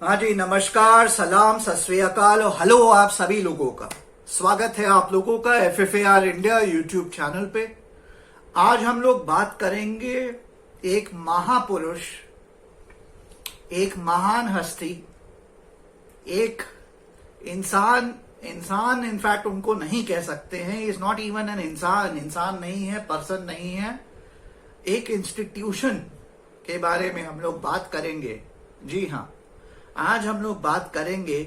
हाँ जी, नमस्कार, सलाम, सत श्री अकाल और हेलो आप सभी लोगों का। स्वागत है आप लोगों का FFAR इंडिया यूट्यूब चैनल पे। आज हम लोग बात करेंगे एक महापुरुष, एक महान हस्ती, एक इंसान इनफैक्ट उनको नहीं कह सकते हैं। इज नॉट इवन एन इंसान नहीं है, पर्सन नहीं है, एक इंस्टीट्यूशन के बारे में हम लोग बात करेंगे। जी हाँ, आज हम लोग बात करेंगे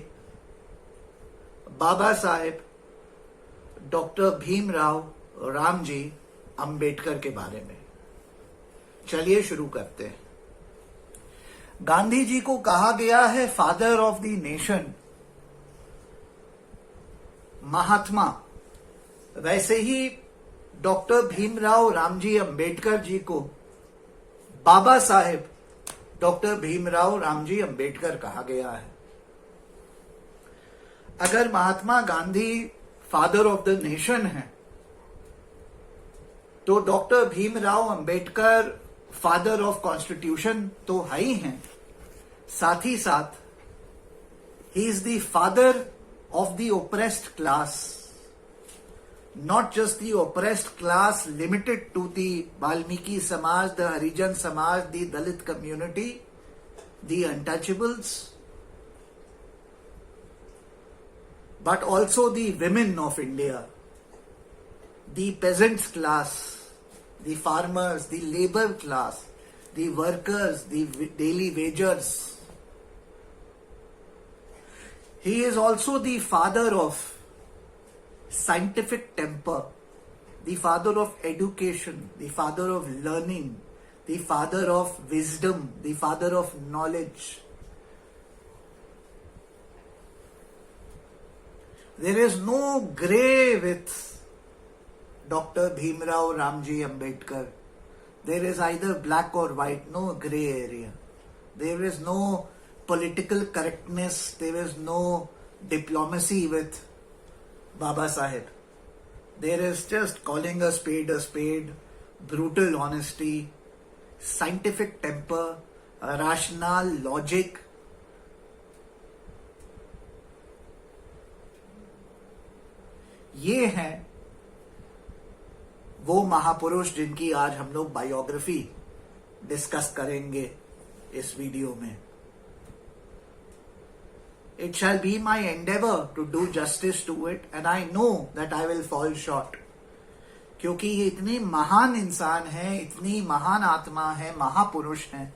बाबा साहेब डॉक्टर भीमराव रामजी अंबेडकर के बारे में। चलिए शुरू करते हैं। गांधी जी को कहा गया है father of the nation, Mahatma. वैसे ही डॉक्टर भीमराव रामजी अंबेडकर जी को बाबा साहेब डॉक्टर भीमराव रामजी अंबेडकर कहा गया है। अगर Mahatma Gandhi father of the nation है तो doctor Bhimrao Ambedkar father of constitution तो है ही हैं, साथ ही साथ he is the father of the oppressed class. Not just the oppressed class limited to the Valmiki Samaj, the Harijan Samaj, the Dalit community, the untouchables, but also the women of India, the peasants class, the farmers, the labor class, the workers, the daily wagers. He is also the father of scientific temper, the father of education, the father of learning, the father of wisdom, the father of knowledge. There is no grey with Dr. Bhimrao Ramji Ambedkar. There is either black or white, no grey area. There is no political correctness, there is no diplomacy with Baba Sahib. There is just calling a spade, brutal honesty, scientific temper, rational logic. ये हैं वो महापुरुष जिनकी आज हम लोग biography discuss करेंगे इस वीडियो में। It shall be my endeavor to do justice to it, and I know that I will fall short. क्योंकि ये इतने महान इंसान हैं, इतनी महान आत्मा है, महापुरुष हैं,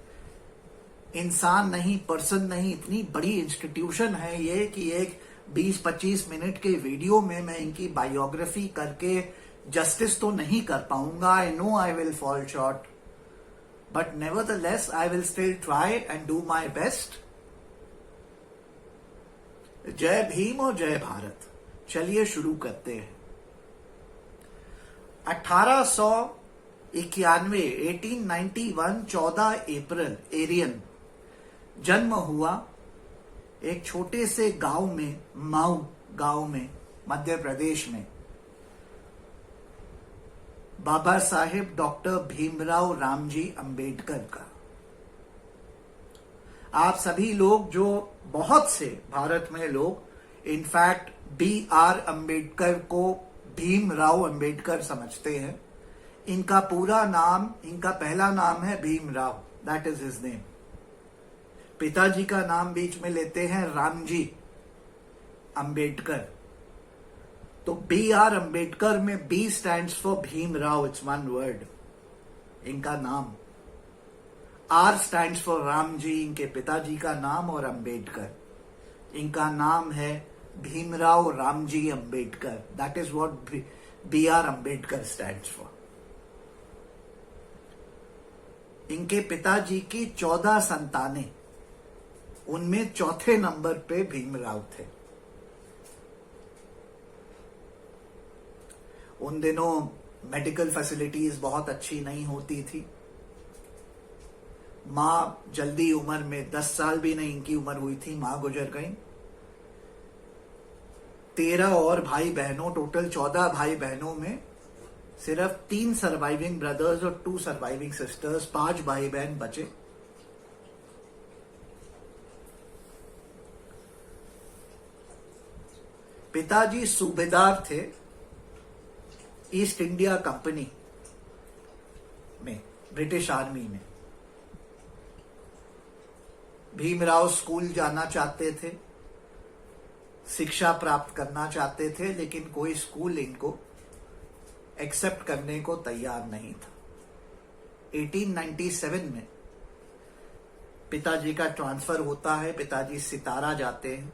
इंसान नहीं, पर्सन नहीं, इतनी बड़ी इंस्टीट्यूशन है ये कि एक 20-25 मिनट के वीडियो में मैं इनकी बायोग्राफी करके जस्टिस तो नहीं कर पाऊंगा। I know I will fall short, but nevertheless I will still try and do my best. जय भीम और जय भारत। चलिए शुरू करते हैं। 1891 14 अप्रैल एरियन जन्म हुआ एक छोटे से गांव में, माऊ गांव में, मध्य प्रदेश में। बाबा साहेब डॉक्टर भीमराव रामजी अंबेडकर का। आप सभी लोग, जो बहुत से भारत में लोग इनफैक्ट BR अंबेडकर को भीमराव अंबेडकर समझते हैं। इनका पूरा नाम, इनका पहला नाम है Bhimrao, that is his name. पिताजी का नाम बीच में लेते हैं रामजी अंबेडकर। तो BR अंबेडकर में B stands for Bhimrao, it's one word इनका नाम। R स्टैंड्स फॉर रामजी, इनके पिताजी का नाम, और अंबेडकर इनका नाम है Bhimrao Ramji Ambedkar. That is what BR Ambedkar stands for. इनके पिताजी की 14 संतानें, उनमें चौथे नंबर पे भीमराव थे। उन दिनों मेडिकल फैसिलिटीज बहुत अच्छी नहीं होती थी। माँ जल्दी उम्र में, 10 साल भी नहीं इनकी उम्र हुई थी, माँ गुजर गई। 13 और भाई बहनों, टोटल 14 भाई बहनों में सिर्फ 3 सर्वाइविंग ब्रदर्स और 2 सर्वाइविंग सिस्टर्स, 5 भाई बहन बचे। पिताजी सूबेदार थे ईस्ट इंडिया कंपनी में, ब्रिटिश आर्मी में। भीमराव स्कूल जाना चाहते थे, शिक्षा प्राप्त करना चाहते थे, लेकिन कोई स्कूल इनको एक्सेप्ट करने को तैयार नहीं था। 1897 में पिताजी का ट्रांसफर होता है, पिताजी सितारा जाते हैं।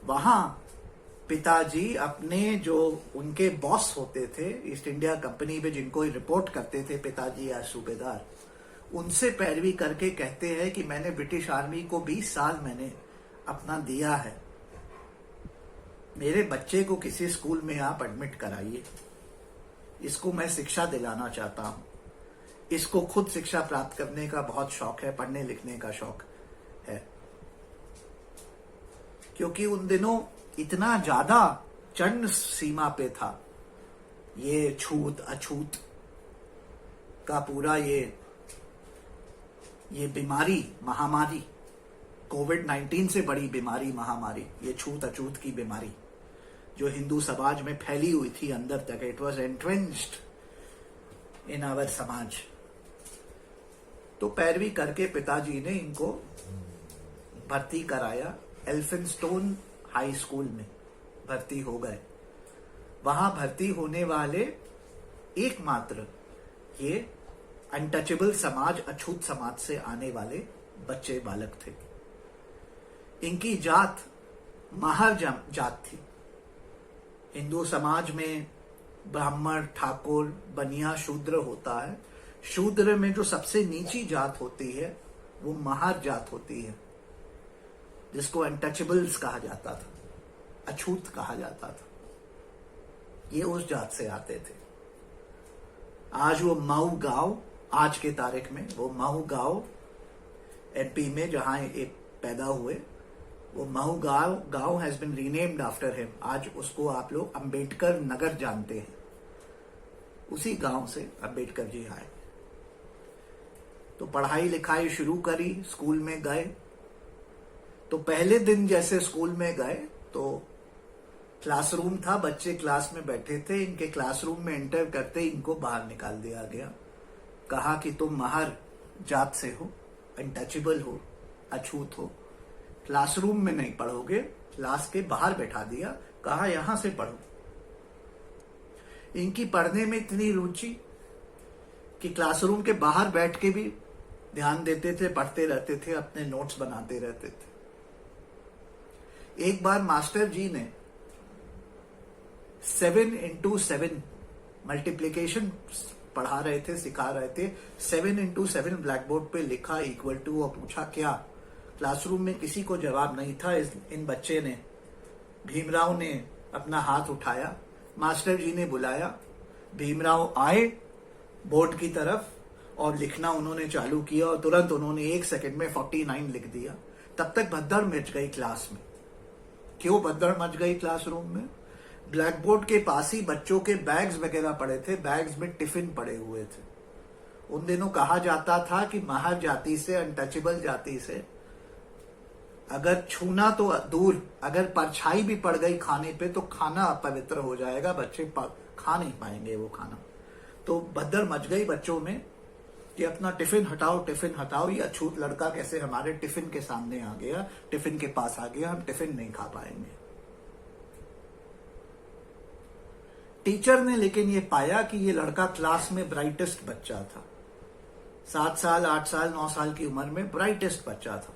वहां पिताजी अपने जो उनके बॉस होते थे ईस्ट इंडिया कंपनी में, जिनको रिपोर्ट करते थे पिताजी या सूबेदार, उनसे पैरवी करके कहते हैं कि मैंने ब्रिटिश आर्मी को 20 साल मैंने अपना दिया है, मेरे बच्चे को किसी स्कूल में आप एडमिट कराइए, इसको मैं शिक्षा दिलाना चाहता हूं, इसको खुद शिक्षा प्राप्त करने का बहुत शौक है, पढ़ने लिखने का शौक है। क्योंकि उन दिनों इतना ज्यादा चंड सीमा पे था ये छूत अछूत का पूरा ये बीमारी, महामारी, कोविड-19 से बड़ी बीमारी, महामारी, ये छूत अछूत की बीमारी जो हिंदू समाज में फैली हुई थी अंदर तक। It was entrenched in our समाज। तो पैरवी करके पिताजी ने इनको भर्ती कराया, एल्फिंस्टोन हाई स्कूल में भर्ती हो गए। वहां भर्ती होने वाले एकमात्र ये अनटचेबल समाज, अछूत समाज से आने वाले बच्चे, बालक थे। इनकी जात महार जात थी। हिंदू समाज में ब्राह्मण, ठाकुर, बनिया, शूद्र होता है। शूद्र में जो सबसे नीची जात होती है वो महार जात होती है, जिसको अनटचेबल्स कहा जाता था, अछूत कहा जाता था। ये उस जात से आते थे। आज वो मऊ गांव, आज के तारीख में वो मऊ गांव एमपी में जहां ये पैदा हुए, वो मऊ गांव has been renamed after him. आज उसको आप लोग अंबेडकर नगर जानते हैं। उसी गांव से अंबेडकर जी आए। तो पढ़ाई लिखाई शुरू करी, स्कूल में गए। तो पहले दिन जैसे स्कूल में गए तो क्लासरूम था, बच्चे क्लास में बैठे थे। इनके क्लासरूम में एंटर करते ही इनको बाहर निकाल दिया गया। कहा कि तुम महार जात से हो, अनटचेबल हो, अछूत हो, क्लासरूम में नहीं पढ़ोगे। क्लास के बाहर बैठा दिया, कहा यहां से पढ़ो। इनकी पढ़ने में इतनी रुचि कि क्लासरूम के बाहर बैठ के भी ध्यान देते थे, पढ़ते रहते थे, अपने नोट्स बनाते रहते थे। एक बार मास्टर जी ने 7 into 7 मल्टीप्लीकेशन पढ़ा रहे थे, सिखा रहे थे। 7 into 7 ब्लैक बोर्ड पे लिखा इक्वल टू, और पूछा क्या। क्लासरूम में किसी को जवाब नहीं था। इन बच्चे ने, भीमराव ने अपना हाथ उठाया, मास्टर जी ने बुलाया, भीमराव आए बोर्ड की तरफ और लिखना उन्होंने चालू किया, और तुरंत उन्होंने 1 सेकंड में 49 लिख दिया। तब तक भद्दड़ मच गई क्लास में। क्यों भद्दड़ मच गई क्लासरूम में? ब्लैक बोर्ड के पास ही बच्चों के बैग्स वगैरह पड़े थे, बैग्स में टिफिन पड़े हुए थे। उन दिनों कहा जाता था कि महार जाति से, अनटचेबल जाति से अगर छूना तो दूर, अगर परछाई भी पड़ गई खाने पे तो खाना अपवित्र हो जाएगा, बच्चे खा नहीं पाएंगे वो खाना। तो भद्दड़ मच गई बच्चों में कि अपना टिफिन हटाओ, टिफिन हटाओ। ये अछूत लड़का कैसे हमारे टिफिन के सामने आ गया, टिफिन के पास आ गया, हम टिफिन नहीं खा पाएंगे। टीचर ने लेकिन ये पाया कि ये लड़का क्लास में ब्राइटेस्ट बच्चा था। 7 साल, 8 साल, 9 साल की उम्र में ब्राइटेस्ट बच्चा था,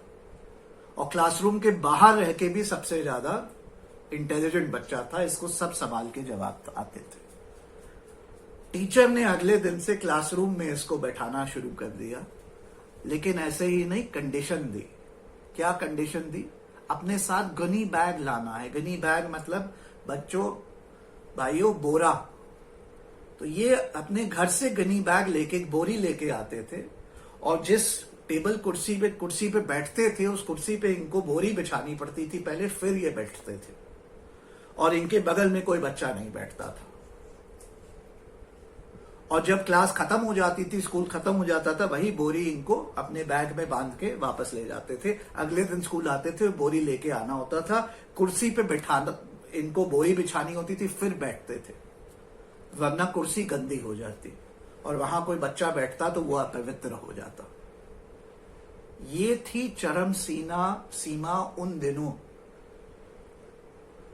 और क्लासरूम के बाहर रह के भी सबसे ज्यादा इंटेलिजेंट बच्चा था। इसको सब सवाल के जवाब आते थे। टीचर ने अगले दिन से क्लासरूम में इसको बैठाना शुरू कर दिया, लेकिन ऐसे ही नहीं, कंडीशन दी। क्या कंडीशन दी? अपने साथ गनी बैग लाना है। गनी बैग मतलब बच्चों, भाइयों, बोरा। तो ये अपने घर से गनी बैग लेके, बोरी लेके आते थे, और जिस टेबल कुर्सी पे बैठते थे, उस कुर्सी पे इनको बोरी बिछानी पड़ती थी पहले, फिर ये बैठते थे, और इनके बगल में कोई बच्चा नहीं बैठता था। और जब क्लास खत्म हो जाती थी, स्कूल खत्म हो जाता था, वही बोरी इनको अपने बैग में बांध के वापस ले जाते थे। अगले दिन स्कूल आते थे, बोरी लेके आना होता था, कुर्सी पे बैठाना, इनको बोरी बिछानी होती थी, फिर बैठते थे, वरना कुर्सी गंदी हो जाती और वहां कोई बच्चा बैठता तो वो अपवित्र हो जाता। ये थी चरम सीमा उन दिनों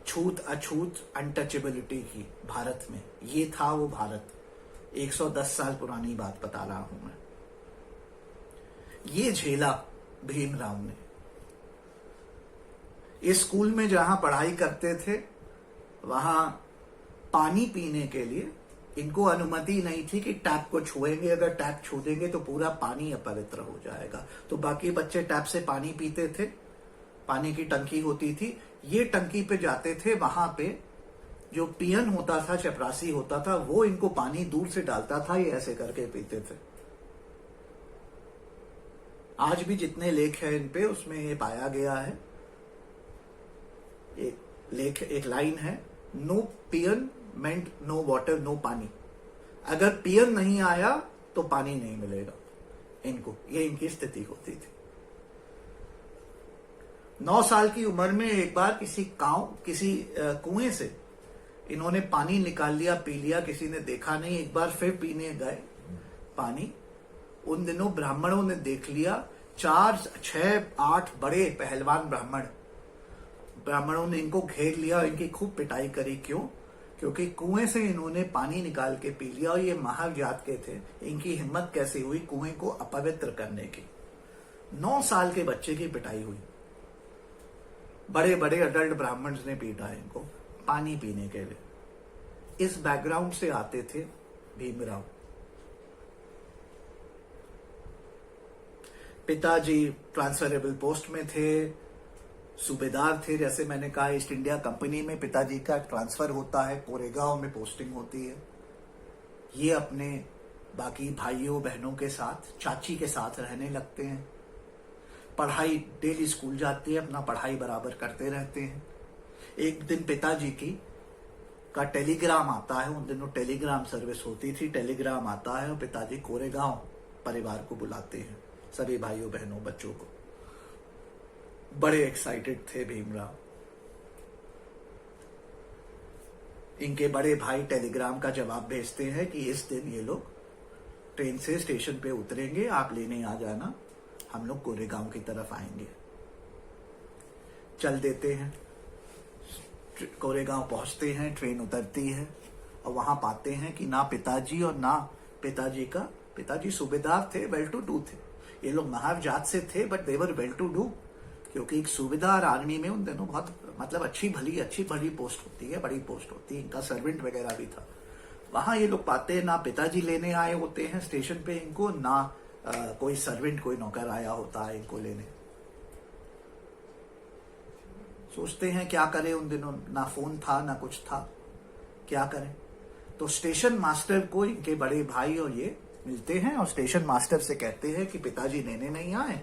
छूत अछूत अनटचेबिलिटी की भारत में। ये था वो भारत। 110 साल पुरानी बात बता रहा हूं मैं। ये झेला भीमराव ने। इस स्कूल में जहां पढ़ाई करते थे, वहां पानी पीने के लिए इनको अनुमति नहीं थी कि टैप को छुएंगे, अगर टैप छू देंगे तो पूरा पानी अपवित्र हो जाएगा। तो बाकी बच्चे टैप से पानी पीते थे, पानी की टंकी होती थी, ये टंकी पे जाते थे, वहां पे जो पियन होता था, चपरासी होता था, वो इनको पानी दूर से डालता था, ये ऐसे करके पीते थे। आज भी जितने लेख हैं इन पे, उसमें ये पाया गया है। एक लाइन है, नो पियन मेंट नो वाटर नो पानी। अगर पियन नहीं आया तो पानी नहीं मिलेगा इनको, ये इनकी स्थिति होती थी। 9 साल की उम्र में एक बार किसी कुएं से इन्होंने पानी निकाल लिया, पी लिया, किसी ने देखा नहीं। एक बार फिर पीने गए पानी। उन दिनों ब्राह्मणों ने देख लिया, 4, 6, 8 बड़े पहलवान ब्राह्मणों ने इनको घेर लिया, इनकी खूब पिटाई करी। क्यों? क्योंकि कुएं से इन्होंने पानी निकाल के पी लिया और ये महार जात के थे। इनकी हिम्मत कैसे हुई कुएं को अपवित्र करने की? 9 साल के बच्चे की पिटाई हुई। बड़े बड़े अडल्ट ब्राह्मण्स ने पीटा इनको पानी पीने के लिए। इस बैकग्राउंड से आते थे भीमराव। पिताजी ट्रांसफरेबल पोस्ट में थे, सूबेदार थे। जैसे मैंने कहा, ईस्ट इंडिया कंपनी में पिताजी का ट्रांसफर होता है, कोरेगांव में पोस्टिंग होती है। ये अपने बाकी भाइयों बहनों के साथ, चाची के साथ रहने लगते हैं। पढ़ाई, डेली स्कूल जाते हैं, अपना पढ़ाई बराबर करते रहते हैं। एक दिन पिताजी का टेलीग्राम आता है। उन दिनों टेलीग्राम सर्विस होती थी। टेलीग्राम आता है और पिताजी कोरेगांव परिवार को बुलाते हैं, सभी भाइयों बहनों बच्चों को। बड़े एक्साइटेड थे भीमराव। इनके बड़े भाई टेलीग्राम का जवाब भेजते हैं कि इस दिन ये लोग ट्रेन से स्टेशन पे उतरेंगे, आप लेने आ जाना, हम लोग कोरेगांव की तरफ आएंगे। चल देते हैं, कोरेगांव पहुंचते हैं, ट्रेन उतरती है और वहां पाते हैं कि ना पिताजी और ना पिताजी सूबेदार थे, वेल टू डू थे। ये लोग महार जात से थे, but they were well to do, क्योंकि एक सूबेदार आर्मी में उन दिनों बहुत मतलब अच्छी भली पोस्ट होती है, बड़ी पोस्ट होती है। इनका सर्वेंट वगैरह भी था। वहां ये लोग पाते हैं ना पिताजी लेने आए होते हैं स्टेशन पे इनको, ना कोई सर्वेंट, कोई नौकर आया होता है इनको लेने। सोचते हैं क्या करें, उन दिनों ना फोन था ना कुछ था, क्या करें। तो स्टेशन मास्टर को इनके बड़े भाई और ये मिलते हैं और स्टेशन मास्टर से कहते हैं कि पिताजी लेने नहीं आए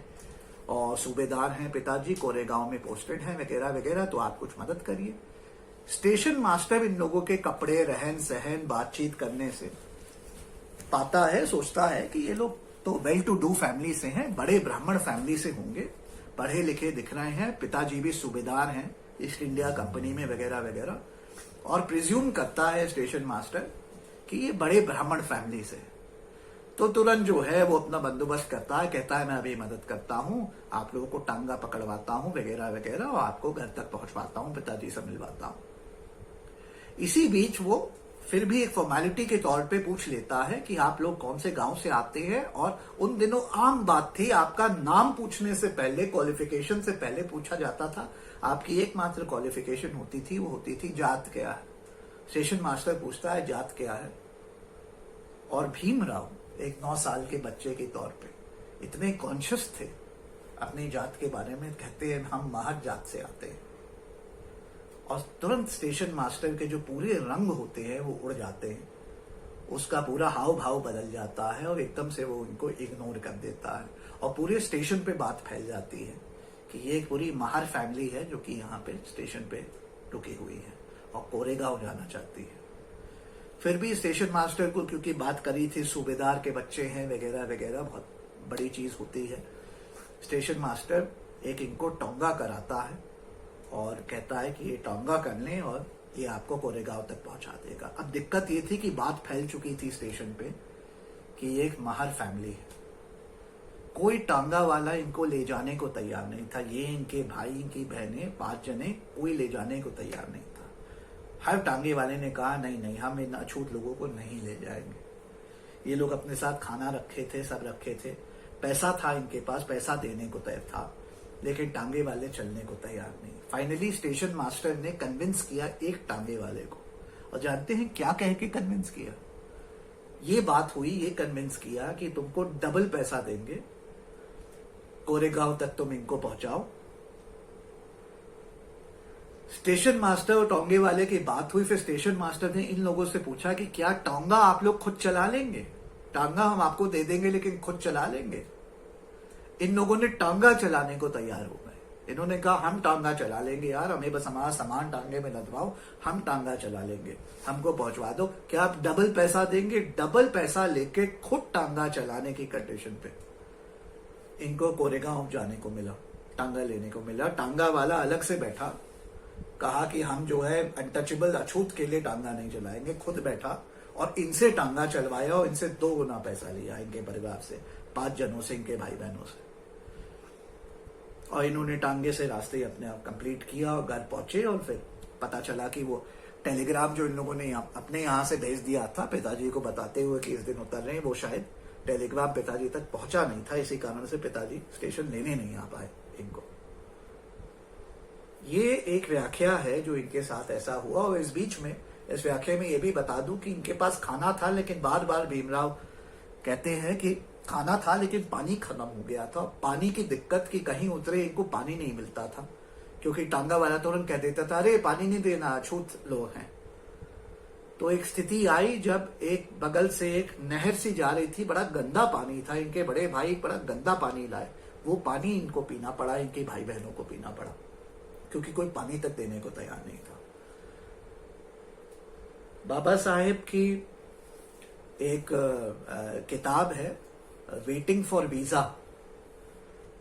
और सूबेदार हैं पिताजी, कोरेगांव में पोस्टेड हैं वगैरह वगैरह, तो आप कुछ मदद करिए। स्टेशन मास्टर इन लोगों के कपड़े, रहन सहन, बातचीत करने से पाता है, सोचता है कि ये लोग तो वेल टू डू फैमिली से हैं, बड़े ब्राह्मण फैमिली से होंगे, पढ़े लिखे दिख रहे हैं, पिताजी भी सूबेदार हैं ईस्ट इंडिया कंपनी में वगैरह वगैरह। और प्रिज्यूम करता है स्टेशन मास्टर कि ये बड़े ब्राह्मण फैमिली से। तो तुरंत जो है वो अपना बंदोबस्त करता है, कहता है मैं अभी मदद करता हूं, आप लोगों को टांगा पकड़वाता हूं वगैरह वगैरह और आपको घर तक पहुंचवाता हूं, पिताजी से मिलवाता हूं। इसी बीच वो फिर भी एक फॉर्मेलिटी के तौर पे पूछ लेता है कि आप लोग कौन से गांव से आते हैं। और उन दिनों आम बात थी, आपका नाम पूछने से पहले, क्वालिफिकेशन से पहले पूछा जाता था। आपकी एकमात्र क्वालिफिकेशन होती थी, वो होती थी जात क्या है। स्टेशन मास्टर पूछता है जात क्या है। और भीमराव एक 9 साल के बच्चे के तौर पे इतने कॉन्शियस थे अपनी जात के बारे में, कहते हैं हम महर जात से आते हैं। और तुरंत स्टेशन मास्टर के जो पूरे रंग होते हैं वो उड़ जाते हैं, उसका पूरा हाव भाव बदल जाता है और एकदम से वो उनको इग्नोर कर देता है। और पूरे स्टेशन पे बात फैल जाती है कि ये एक पूरी महार फैमिली है जो कि यहाँ पे स्टेशन पे रुकी हुई है और कोरेगांव जाना चाहती है। फिर भी स्टेशन मास्टर को क्योंकि बात करी थी, सूबेदार के बच्चे हैं वगैरह वगैरह, बहुत बड़ी चीज होती है। स्टेशन मास्टर एक इनको टोंगा कराता है और कहता है कि ये टोंगा कर लें और ये आपको कोरेगांव तक पहुंचा देगा। अब दिक्कत ये थी कि बात फैल चुकी थी स्टेशन पे कि ये एक महार फैमिली है, कोई टांगा वाला इनको ले जाने को तैयार नहीं था। ये इनके भाई, इनकी बहनें, 5 जने, कोई ले जाने को तैयार नहीं था। हर टांगे वाले ने कहा नहीं नहीं, हम इन अछूत लोगों को नहीं ले जाएंगे। ये लोग अपने साथ खाना रखे थे, सब रखे थे, पैसा था इनके पास, पैसा देने को तैयार था, लेकिन टांगे वाले चलने को तैयार नहीं। फाइनली स्टेशन मास्टर ने कन्विंस किया एक टांगे वाले को, और जानते हैं क्या कह के कन्विंस किया? ये बात हुई, ये कन्विंस किया कि तुमको डबल पैसा देंगे, कोरेगांव तक तुम इनको पहुंचाओ। स्टेशन मास्टर और टोंगे वाले की बात हुई। फिर स्टेशन मास्टर ने इन लोगों से पूछा कि क्या टांगा आप लोग खुद चला लेंगे? टांगा हम आपको दे देंगे लेकिन खुद चला लेंगे? इन लोगों ने टांगा चलाने को तैयार हो गए। इन्होंने कहा हम टांगा चला लेंगे यार, हमें बस हमारा सामान टांगे में लदवाओ, हम टांगा चला लेंगे, हमको पहुंचवा दो। क्या आप डबल पैसा देंगे? डबल पैसा लेके खुद टांगा चलाने की कंडीशन पे इनको कोरेगांव जाने को मिला, टांगा लेने को मिला। टांगा वाला अलग से बैठा, कहा कि हम जो है अनटचेबल अछूत के लिए टांगा नहीं चलाएंगे। खुद बैठा और इनसे टांगा चलवाया और इनसे 2 गुना पैसा लिया इनके परिवार से, 5 जनों से, इनके भाई बहनों से। और इन्होंने टांगे से रास्ते अपने आप कंप्लीट किया और घर पहुंचे। और फिर पता चला कि वो टेलीग्राम जो इन लोगों ने अपने यहाँ से भेज दिया था पिताजी को बताते हुए कि इस दिन उतर रहे हैं, वो शायद टेलीग्राम पिताजी तक पहुंचा नहीं था। इसी कारण से पिताजी स्टेशन लेने नहीं आ पाए इनको। ये एक व्याख्या है जो इनके साथ ऐसा हुआ। और इस बीच में, इस व्याख्या में ये भी बता दूं कि इनके पास खाना था, लेकिन बार बार भीमराव कहते हैं कि खाना था लेकिन पानी खत्म हो गया था। पानी की दिक्कत कि कहीं उतरे इनको पानी नहीं मिलता था, क्योंकि टांगा वाला तुरंत कह देता था अरे पानी नहीं देना, अछूत लोग हैं। तो एक स्थिति आई जब एक बगल से एक नहर सी जा रही थी, बड़ा गंदा पानी था। इनके बड़े भाई बड़ा गंदा पानी लाए, वो पानी इनको पीना पड़ा, इनके भाई बहनों को पीना पड़ा, क्योंकि कोई पानी तक देने को तैयार नहीं था। बाबा साहेब की एक किताब है वेटिंग फॉर वीजा,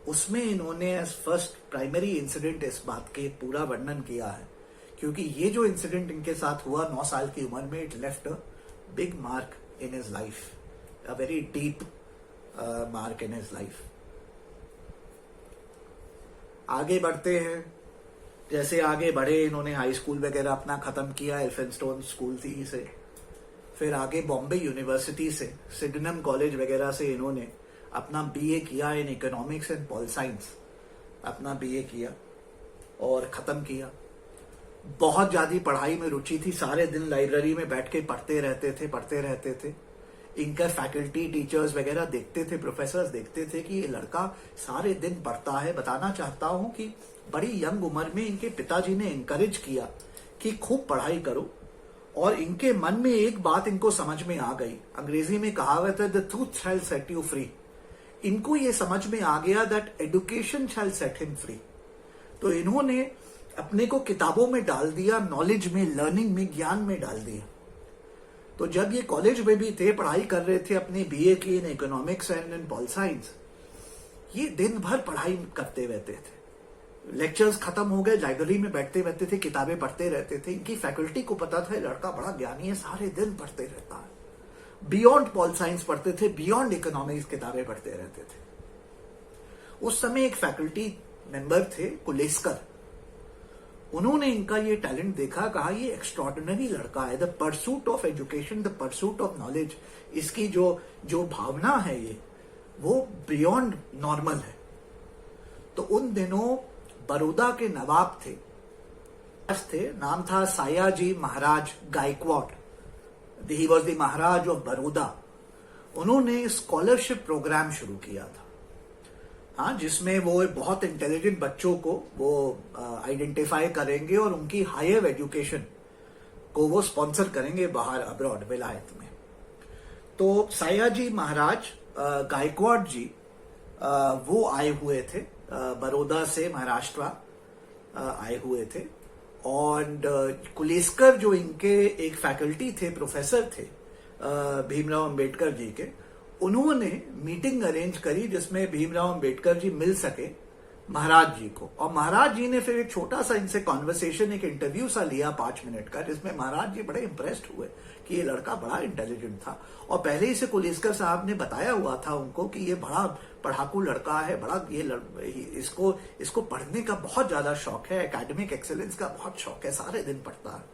उसमें इन्होंने एज फर्स्ट प्राइमरी इंसिडेंट इस बात के पूरा वर्णन किया है, क्योंकि ये जो इंसिडेंट इनके साथ हुआ 9 साल की उम्र में, it left a big mark in his life, a very deep mark in his life. आगे बढ़ते हैं। जैसे आगे बढ़े, इन्होंने हाई स्कूल वगैरह अपना खत्म किया एल्फिंस्टोन स्कूल थी से, फिर आगे बॉम्बे यूनिवर्सिटी से, सिडनम कॉलेज वगैरह से इन्होंने अपना बीए किया in economics and pol science, अपना बीए किया और खत्म किया। बहुत ज्यादा पढ़ाई में रुचि थी, सारे दिन लाइब्रेरी में बैठ के पढ़ते रहते थे। इनका फैकल्टी, टीचर्स वगैरह देखते थे, प्रोफेसर्स देखते थे कि ये लड़का सारे दिन पढ़ता है। बताना चाहता हूं कि बड़ी यंग उम्र में इनके पिताजी ने इनकरेज किया कि खूब पढ़ाई करो, और इनके मन में एक बात इनको समझ में आ गई। अंग्रेजी में कहावत है the truth shall set you free. इनको ये समझ में आ गया that education shall set him free. तो इन्होंने अपने को किताबों में डाल दिया, नॉलेज में, लर्निंग में, ज्ञान में डाल दिया। तो जब ये कॉलेज में भी थे, पढ़ाई कर रहे थे अपनी बीए की in economics and in pol science, ये दिन भर पढ़ाई करते रहते थे। लेक्चर्स खत्म हो गए, लाइब्रेरी में बैठते रहते थे, किताबें पढ़ते रहते थे। इनकी फैकल्टी को पता था लड़का बड़ा ज्ञानी है, सारे दिन पढ़ते रहता है। बियॉन्ड पॉल साइंस पढ़ते थे, बियॉन्ड इकोनॉमिक्स किताबें पढ़ते रहते थे। उस समय एक फैकल्टी मेंबर थे कुलेस्कर, उन्होंने इनका ये टैलेंट देखा, कहा ये एक्स्ट्रॉर्डिनरी लड़का है, the pursuit of education, the pursuit of knowledge, इसकी जो भावना है ये वो बियॉन्ड नॉर्मल है। तो उन दिनों बड़ौदा के नवाब थे, नाम था Sayaji Maharaj Gaekwad, he was the Maharaj of Baroda. उन्होंने स्कॉलरशिप प्रोग्राम शुरू किया था, हाँ, जिसमें वो बहुत इंटेलिजेंट बच्चों को वो आइडेंटिफाई करेंगे और उनकी हायर एजुकेशन को वो स्पॉन्सर करेंगे बाहर, अब्रॉड, विलायत में। तो सायाजी महाराज गायकवाड जी वो आए हुए थे बड़ौदा से, महाराष्ट्र आए हुए थे, और कुलेस्कर जो इनके एक फैकल्टी थे, प्रोफेसर थे भीमराव अंबेडकर जी के, उन्होंने मीटिंग अरेंज करी जिसमें भीमराव अंबेडकर जी मिल सके महाराज जी को। और महाराज जी ने फिर एक छोटा सा इनसे कॉन्वर्सेशन, एक इंटरव्यू सा लिया 5 मिनट का, जिसमें महाराज जी बड़े इंप्रेस्ड हुए कि ये लड़का बड़ा इंटेलिजेंट था। और पहले ही से कुलेस्कर साहब ने बताया हुआ था उनको कि ये बड़ा पढ़ाकू लड़का है, बड़ा इसको पढ़ने का बहुत ज्यादा शौक है, एकेडमिक एक्सेलेंस का बहुत शौक है, सारे दिन पढ़ता है।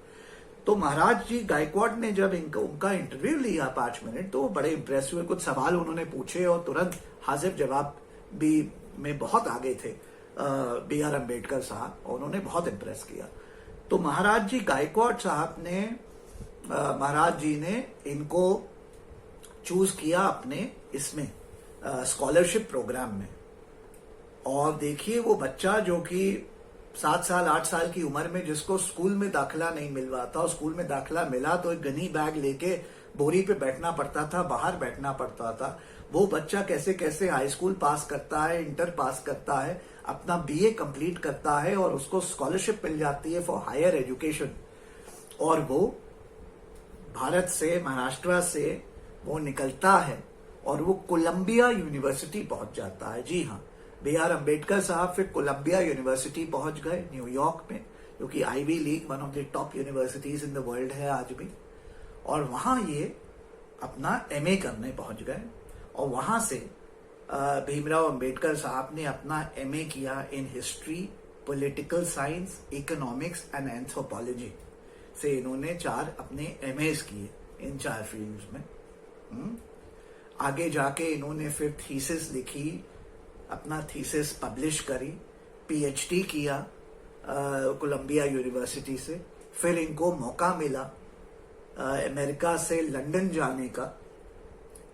तो महाराज जी गायकवाड़ ने जब उनका इंटरव्यू लिया 5 मिनट, तो बड़े इंप्रेस हुए। कुछ सवाल उन्होंने पूछे और तुरंत हाजिर जवाब भी में बहुत आगे थे B.R. अम्बेडकर साहब, उन्होंने बहुत इंप्रेस किया। तो महाराज जी गायकवाड़ साहब ने महाराज जी ने इनको चूज किया अपने इसमें स्कॉलरशिप प्रोग्राम में। और देखिए वो बच्चा जो कि 7 साल 8 साल की उम्र में, जिसको स्कूल में दाखिला नहीं मिल रहा था, और स्कूल में दाखिला मिला तो एक गनी बैग लेके बोरी पे बैठना पड़ता था, बाहर बैठना पड़ता था। वो बच्चा कैसे कैसे हाई स्कूल पास करता है, इंटर पास करता है, अपना BA कंप्लीट करता है और उसको स्कॉलरशिप मिल जाती है फॉर हायर एजुकेशन। और वो भारत से, महाराष्ट्र से वो निकलता है और वो कोलंबिया यूनिवर्सिटी पहुंच जाता है। जी हाँ, B.R. अम्बेडकर साहब फिर कोलंबिया यूनिवर्सिटी पहुंच गए न्यूयॉर्क में, जो कि Ivy League, one of the top universities in the world है आज भी। और वहां ये अपना MA करने पहुंच गए। और वहां से भीमराव अंबेडकर साहब ने अपना MA किया in history, political science, economics and anthropology से। इन्होंने 4 अपने MAs किए इन 4 फील्ड्स में। आगे जाके इन्होंने फिर थीसिस लिखी, अपना थीसिस पब्लिश करी, PhD किया कोलंबिया यूनिवर्सिटी से। फिर इनको मौका मिला अमेरिका से लंदन जाने का।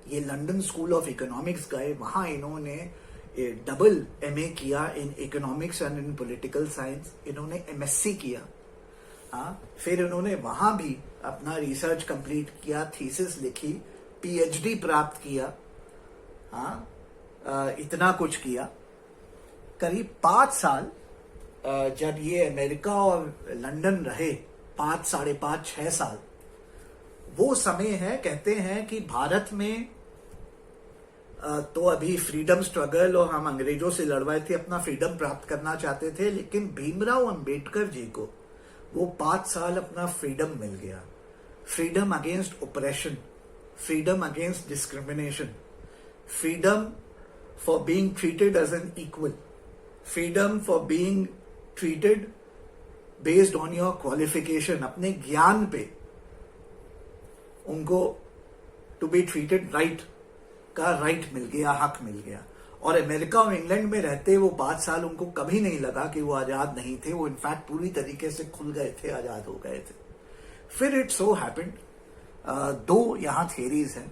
ये लंदन स्कूल ऑफ इकोनॉमिक्स गए, वहां इन्होंने डबल MA किया in economics and in political science. इन्होंने MSc किया। फिर इन्होंने वहां भी अपना रिसर्च कंप्लीट किया, थीसिस लिखी, PhD प्राप्त किया। इतना कुछ किया। करीब 5 साल जब ये अमेरिका और लंदन रहे, 5, 5.5, 6 साल, वो समय है, कहते हैं कि भारत में तो अभी फ्रीडम स्ट्रगल और हम अंग्रेजों से लड़वाए थे, अपना फ्रीडम प्राप्त करना चाहते थे। लेकिन भीमराव अंबेडकर जी को वो 5 साल अपना फ्रीडम मिल गया। Freedom against oppression, freedom against discrimination, freedom for being treated as an equal, freedom for being treated based on your qualification, अपने ज्ञान पे उनको टू बी ट्रीटेड राइट का राइट मिल गया, हक मिल गया। और अमेरिका और इंग्लैंड में रहते वो 5 साल उनको कभी नहीं लगा कि वो आजाद नहीं थे। वो इनफैक्ट पूरी तरीके से खुल गए थे, आजाद हो गए थे। फिर इट सो हैपेंड, 2 यहां थियरीज हैं।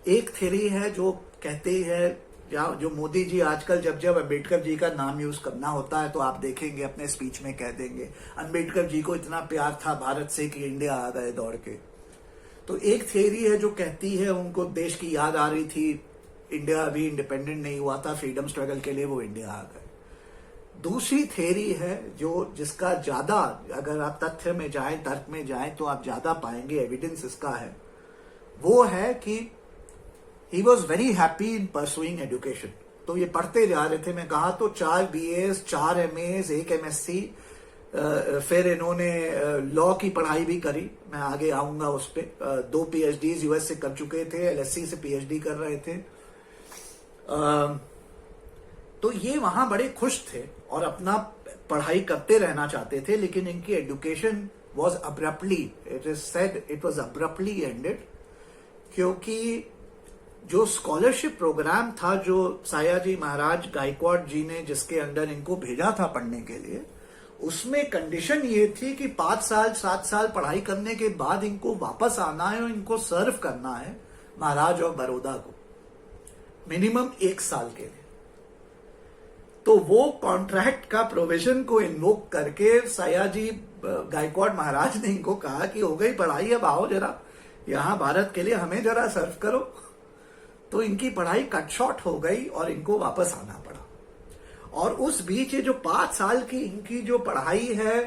एक थियरी है जो कहते हैं, जो मोदी जी आजकल जब जब अंबेडकर जी का नाम यूज करना होता है तो आप देखेंगे अपने स्पीच में कह देंगे अंबेडकर जी को इतना प्यार था भारत से कि इंडिया आ गए दौड़ के। तो एक थियरी है जो कहती है उनको देश की याद आ रही थी, इंडिया अभी इंडिपेंडेंट नहीं हुआ था, फ्रीडम स्ट्रगल के लिए वो इंडिया आ गए। दूसरी थियरी है जिसका ज्यादा, अगर आप तथ्य में जाएं, तर्क में जाएं, तो आप ज्यादा पाएंगे, एविडेंस इसका है, वो है कि he was very happy in pursuing education. तो ये पढ़ते जा रहे थे, मैं कहा तो 4 BAs, 4 MAs, 1 MSc, फिर इन्होंने लॉ की पढ़ाई भी करी, मैं आगे आऊंगा उस पर। 2 PhDs US से कर चुके थे, LSE से PhD कर रहे थे। तो ये वहां बड़े खुश थे और अपना पढ़ाई करते रहना चाहते थे। लेकिन इनकी education was abruptly, it is said it was abruptly ended, क्योंकि जो स्कॉलरशिप प्रोग्राम था जो सायाजी महाराज गायकवाड़ जी ने जिसके अंदर इनको भेजा था पढ़ने के लिए, उसमें कंडीशन ये थी कि 5 साल 7 साल पढ़ाई करने के बाद इनको वापस आना है और इनको सर्व करना है महाराज और बड़ौदा को, मिनिमम 1 साल के लिए। तो वो कॉन्ट्रैक्ट का प्रोविजन को इन्वोक करके सयाजी गायकवाड़ महाराज ने इनको कहा कि हो गई पढ़ाई, अब आओ जरा यहां भारत के लिए हमें जरा सर्व करो। तो इनकी पढ़ाई कट शॉर्ट हो गई और इनको वापस आना पड़ा। और उस बीच ये जो 5 साल की इनकी जो पढ़ाई है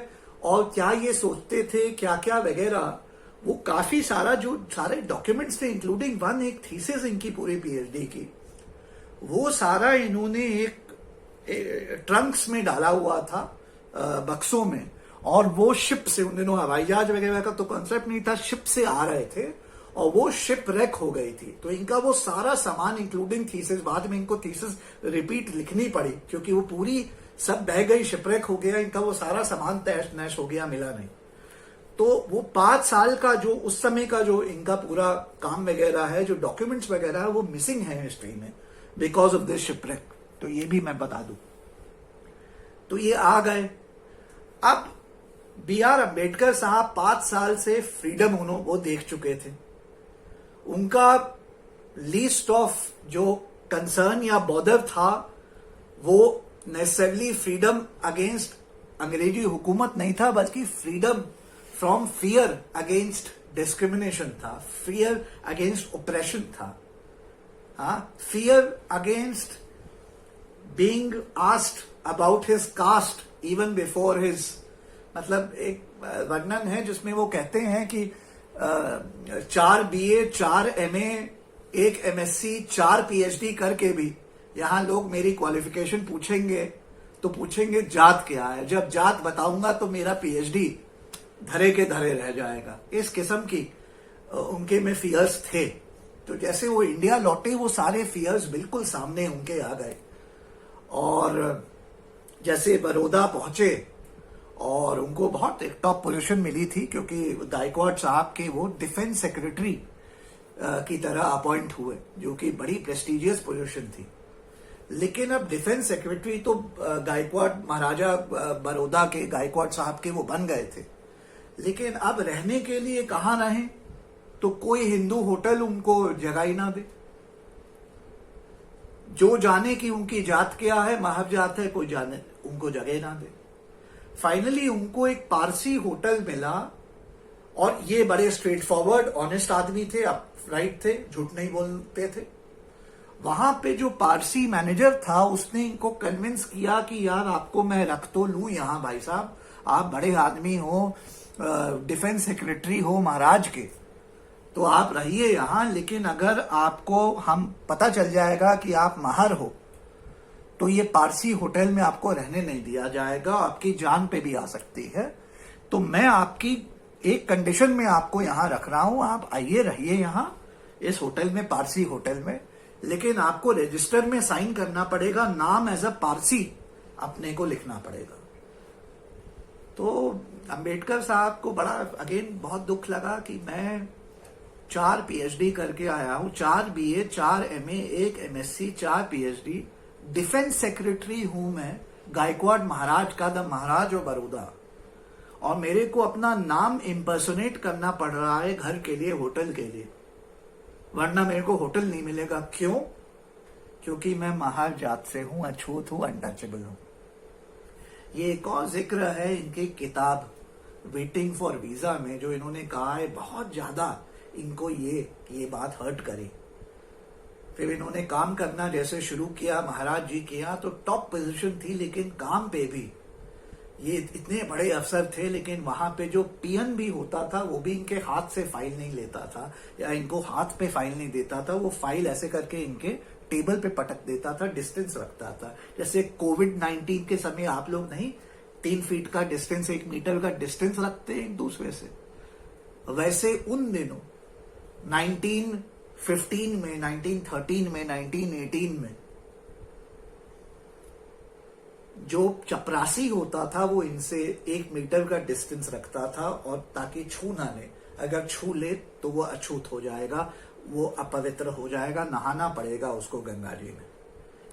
और क्या ये सोचते थे क्या क्या वगैरह, वो काफी सारा जो सारे डॉक्यूमेंट्स थे इंक्लूडिंग वन एक थीसिस इनकी पूरी पीएचडी की, वो सारा इन्होंने एक ट्रंक्स में डाला हुआ था, बक्सों में, और वो शिप से, उन दिनों हवाई जहाज वगैरह का तो कॉन्सेप्ट नहीं था, शिप से आ रहे थे और वो शिप रेक हो गई थी। तो इनका वो सारा सामान इंक्लूडिंग थीसिस, बाद में इनको थीसिस रिपीट लिखनी पड़ी क्योंकि वो पूरी सब बह गई, शिपरेक हो गया, इनका वो सारा सामान तहस नहस हो गया, मिला नहीं। तो वो 5 साल का जो उस समय का जो इनका पूरा काम वगैरह है, जो डॉक्यूमेंट्स वगैरह है, वो मिसिंग है हिस्ट्री में बिकॉज ऑफ दिस शिपरेक। तो ये भी मैं बता दूं। तो ये आ गए। अब बी आर अम्बेडकर साहब 5 साल से फ्रीडम वो देख चुके थे। उनका लीस्ट ऑफ जो कंसर्न या बॉर्डर था वो नेसेसरली फ्रीडम अगेंस्ट अंग्रेजी हुकूमत नहीं था, बल्कि freedom from fear against discrimination था, फियर अगेंस्ट ओप्रेशन था, fear against being asked about his cast even before his, मतलब एक वर्णन है जिसमें वो कहते हैं कि 4 BA 4 MA 1 MSc 4 PhD करके भी यहां लोग मेरी क्वालिफिकेशन पूछेंगे तो पूछेंगे जात क्या है, जब जात बताऊंगा तो मेरा PhD धरे के धरे रह जाएगा। इस किस्म की उनके में फियर्स थे। तो जैसे वो इंडिया लौटे वो सारे फियर्स बिल्कुल सामने उनके आ गए, और जैसे बड़ौदा पहुंचे और उनको बहुत एक टॉप पोजीशन मिली थी क्योंकि गायकवाड़ साहब के वो डिफेंस सेक्रेटरी की तरह अपॉइंट हुए, जो कि बड़ी प्रेस्टिजियस पोजीशन थी। लेकिन अब डिफेंस सेक्रेटरी तो गायकवाड़ महाराजा बड़ौदा के, गायकवाड़ साहब के वो बन गए थे, लेकिन अब रहने के लिए कहाँ रहें? तो कोई हिंदू होटल उनको जगह ही ना दे। जो जाने की उनकी जात क्या है, महब जात है, कोई जाने उनको जगह ना दे। फाइनली उनको एक पारसी होटल मिला, और ये बड़े स्ट्रेट फॉरवर्ड ऑनेस्ट आदमी थे, अपराइट थे, झूठ नहीं बोलते थे। वहां पे जो पारसी मैनेजर था उसने इनको कन्विंस किया कि यार आपको मैं रख तो लूं यहां, भाई साहब आप बड़े आदमी हो, डिफेंस सेक्रेटरी हो महाराज के, तो आप रहिए यहां, लेकिन अगर आपको हम पता चल जाएगा कि आप माहर हो तो ये पारसी होटल में आपको रहने नहीं दिया जाएगा, आपकी जान पे भी आ सकती है। तो मैं आपकी एक कंडीशन में आपको यहां रख रहा हूं, आप आइए रहिए यहां इस होटल में, पारसी होटल में, लेकिन आपको रजिस्टर में साइन करना पड़ेगा, नाम एज अ पारसी अपने को लिखना पड़ेगा। तो अंबेडकर साहब को बड़ा अगेन बहुत दुख लगा कि मैं 4 PhD करके आया हूं, 4 BA 4 MA 1 MSc 4 PhD, defence secretary हूं मैं गायकवाड़ महाराज का, द महाराज ऑफ बड़ौदा, और मेरे को अपना नाम इम्पर्सोनेट करना पड़ रहा है घर के लिए, होटल के लिए, वरना मेरे को होटल नहीं मिलेगा। क्यों? क्योंकि मैं महार जात से हूं, अछूत हूं, अनटचेबल हूं। ये एक और जिक्र है इनकी किताब वेटिंग फॉर वीजा में, जो इन्होंने कहा है बहुत ज्यादा इनको ये बात हर्ट करे। फिर इन्होंने काम करना जैसे शुरू किया महाराज जी किया, तो टॉप पोजीशन थी, लेकिन काम पे भी ये इतने बड़े अफसर थे, लेकिन वहां पे जो पीएन भी होता था वो भी इनके हाथ से फाइल नहीं लेता था, या इनको हाथ पे फाइल नहीं देता था, वो फाइल ऐसे करके इनके टेबल पे पटक देता था, डिस्टेंस रखता था। जैसे कोविड-19 के समय आप लोग नहीं 3 फीट का डिस्टेंस, 1 मीटर का डिस्टेंस रखते हैं एक दूसरे से, वैसे उन दिनों 1915 में, 1913 में, 1918 में जो चपरासी होता था वो इनसे 1 मीटर का डिस्टेंस रखता था, और ताकि छू ना ले, अगर छू ले तो वो अछूत हो जाएगा, वो अपवित्र हो जाएगा, नहाना पड़ेगा उसको गंगा जी में।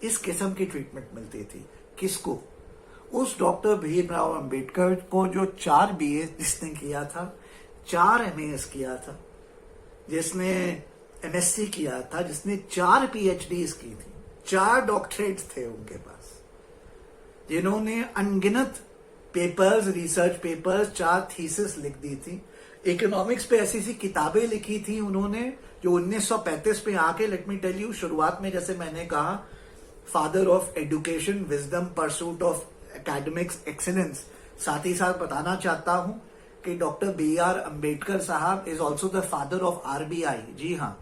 इस किस्म की ट्रीटमेंट मिलती थी। किसको? उस डॉक्टर भीमराव अंबेडकर को जो 4 BA जिसने किया था, 4 MAs किया था, जिसने MSc किया था, जिसने 4 PhDs की थी, 4 डॉक्टरेट्स थे उनके पास, जिन्होंने अनगिनत पेपर्स, रिसर्च पेपर्स, 4 थीसिस लिख दी थी, इकोनॉमिक्स पे ऐसी सी किताबें लिखी थी उन्होंने जो 1935 में आके, लेट मी टेल यू, शुरुआत में जैसे मैंने कहा, father of education, wisdom, pursuit of academics excellence, साथ ही साथ बताना चाहता हूं कि doctor B R Ambedkar Sahab is also the father of RBI. जी हाँ,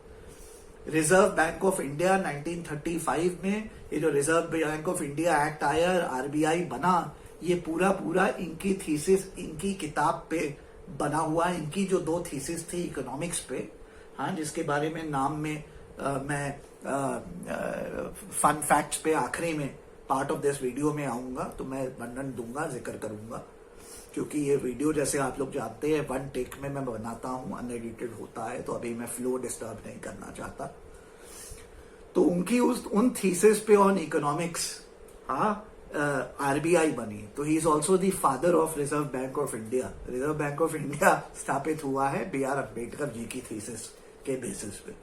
रिजर्व बैंक ऑफ इंडिया 1935 में ये जो reserve bank of India act आया, आरबीआई बना, ये पूरा पूरा इनकी थीसिस, इनकी किताब पे बना हुआ है। इनकी जो 2 थीसिस थी इकोनॉमिक्स पे, हाँ, जिसके बारे में नाम में मैं फन फैक्ट्स पे आखिरी में पार्ट ऑफ दिस वीडियो में आऊंगा, तो मैं वर्णन दूंगा, जिक्र करूंगा, क्योंकि ये वीडियो जैसे आप लोग जानते हैं 1 टेक में मैं बनाता हूं, अनएडिटेड होता है, तो अभी मैं फ्लो डिस्टर्ब नहीं करना चाहता। तो उनकी उन थीसिस पे ऑन इकोनॉमिक्स, हाँ, आरबीआई बनी। तो he is also the father of reserve bank of India. Reserve bank of India स्थापित हुआ है बी आर अम्बेडकर जी की थीसिस के बेसिस पे,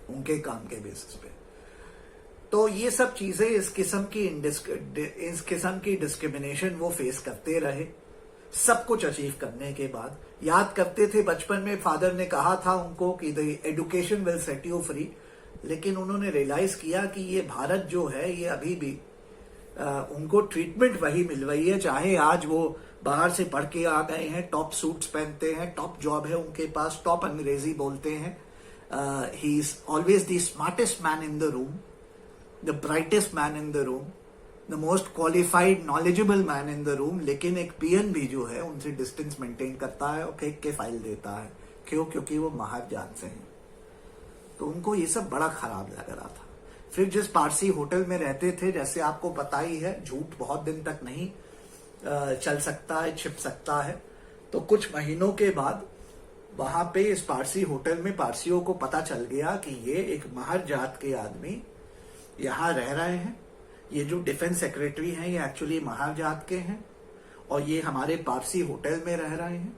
उनके काम के बेसिस पे। तो ये सब चीजें इस किस्म की डिस्क्रिमिनेशन वो फेस करते रहे, सब कुछ अचीव करने के बाद। याद करते थे बचपन में फादर ने कहा था उनको कि the education will set you free, लेकिन उन्होंने रियलाइज किया कि ये भारत जो है ये अभी भी उनको ट्रीटमेंट वही मिल रही है, चाहे आज वो बाहर से पढ़ के आ गए हैं, टॉप सूट्स पहनते हैं, टॉप जॉब है उनके पास, टॉप अंग्रेजी बोलते हैं, he is always the smartest man in the room, the brightest man in the room, the most qualified knowledgeable man in the room. लेकिन एक पीएन भी जो है उनसे डिस्टेंस मेंटेन करता है और फेंक के फाइल देता है। क्यों? क्योंकि वो महाजात से हैं। तो उनको ये सब बड़ा खराब लग रहा था। फिर जिस पारसी होटल में रहते थे, जैसे आपको पता ही है, झूठ बहुत दिन तक नहीं चल सकता है, छिप सकता है। तो कुछ महीनों के बाद वहां पे इस पारसी होटल में पारसियों को पता चल गया कि ये एक महार जात के आदमी यहाँ रह रहे हैं। ये जो डिफेंस सेक्रेटरी हैं ये एक्चुअली महार जात के हैं और ये हमारे पारसी होटल में रह रहे हैं।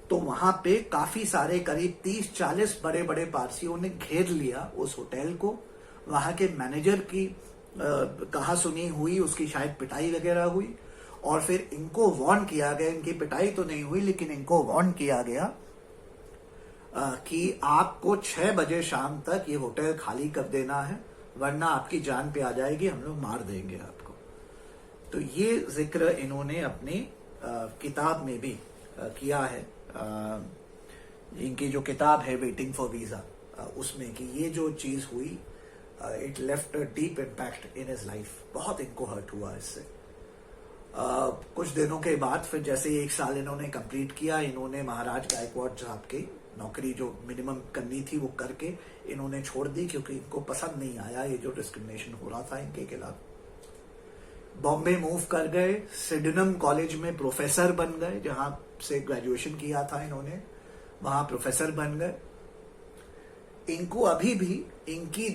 तो वहां पे काफी सारे करीब 30-40 बड़े बड़े पारसियों ने घेर लिया उस होटल को। वहां के मैनेजर की कहा सुनी हुई, उसकी शायद पिटाई वगैरह हुई और फिर इनको वार्न किया गया, इनकी पिटाई तो नहीं हुई लेकिन इनको वार्न किया गया कि आपको 6 बजे शाम तक ये होटल खाली कर देना है, वरना आपकी जान पे आ जाएगी, हम लोग मार देंगे आपको। तो ये जिक्र इन्होंने अपनी किताब में भी किया है, इनकी जो किताब है वेटिंग फॉर वीजा, उसमें कि ये जो चीज हुई, it left a deep impact in his life. बहुत इनको हर्ट हुआ इससे। कुछ दिनों के बाद फिर जैसे 1 साल इन्होंने कंप्लीट किया, इन्होंने महाराज गायकवाड़ साहब की नौकरी जो मिनिमम करनी थी वो करके इन्होंने छोड़ दी, क्योंकि इनको पसंद नहीं आया ये जो डिस्क्रिमिनेशन हो रहा था इनके खिलाफ। बॉम्बे मूव कर गए, सिडनम कॉलेज में प्रोफेसर बन गए, जहां से ग्रेजुएशन किया था इन्होंने, वहां प्रोफेसर बन गए। इनको अभी भी इनकी